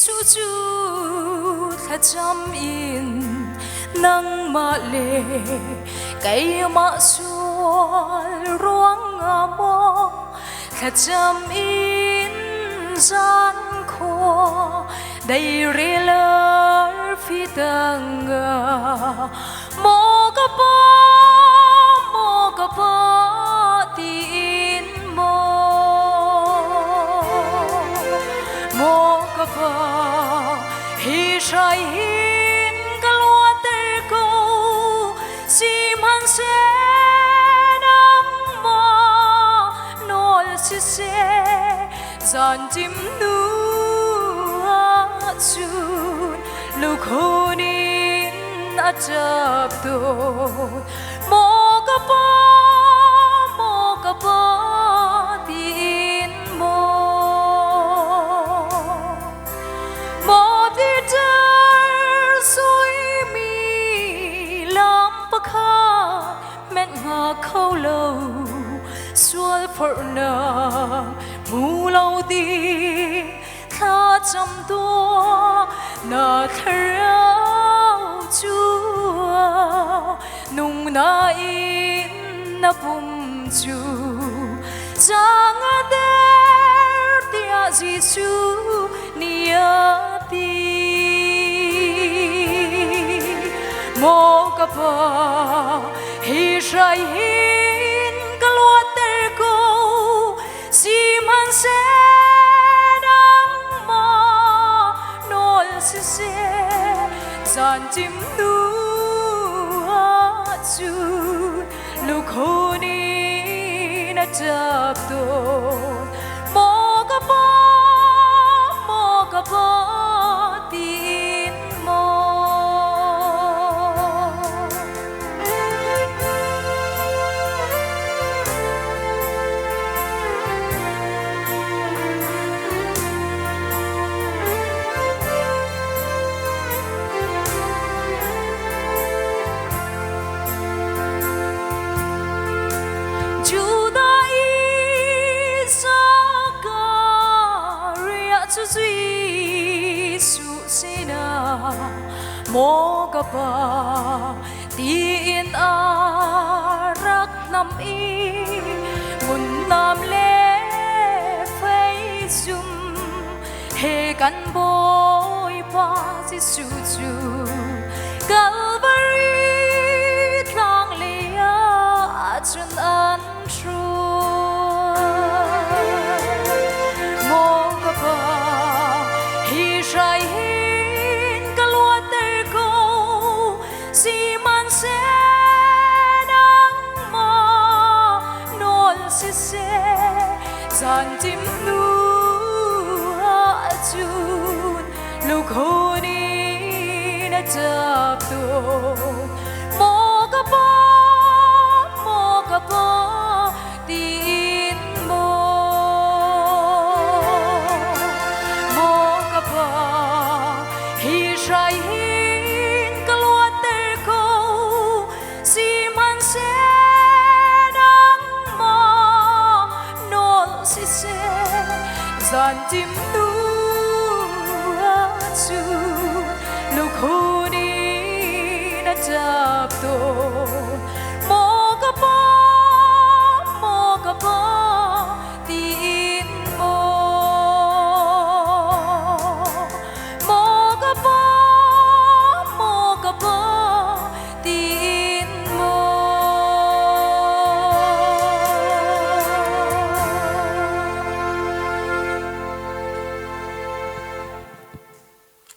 su chu tha cham in nang ma le kai ma sual ruang amo tha cham in gian kho đầy reler phi tanga mo ka pa tin mo ka pa hi shai hin kalwa ter ko si man se nang ma nol si se zan tim nu chun lu khonin achap to mo ka pa tin mo ti dar soi mi lam pa kha men nga khâu lâu sual phở na mu lâu đi tha chăm tua na thao chua nung na in na bum chu sang der tia Giêsu nia ti mo ka pa hi shai hin kalwa ter ko si man se se zan tim nu chu lu khoni na chap to mo ka pa tin mo mo ka pa tin a rak nam i mun nam le phai zum he kan boy pa si su chu Calvary thang le a chun an tru mo ka pa hi shai si man se nang ma nol si se zan tim nu chun lu khoni na chap to mo ka pa tin mo ka pa hi shai zan tim nu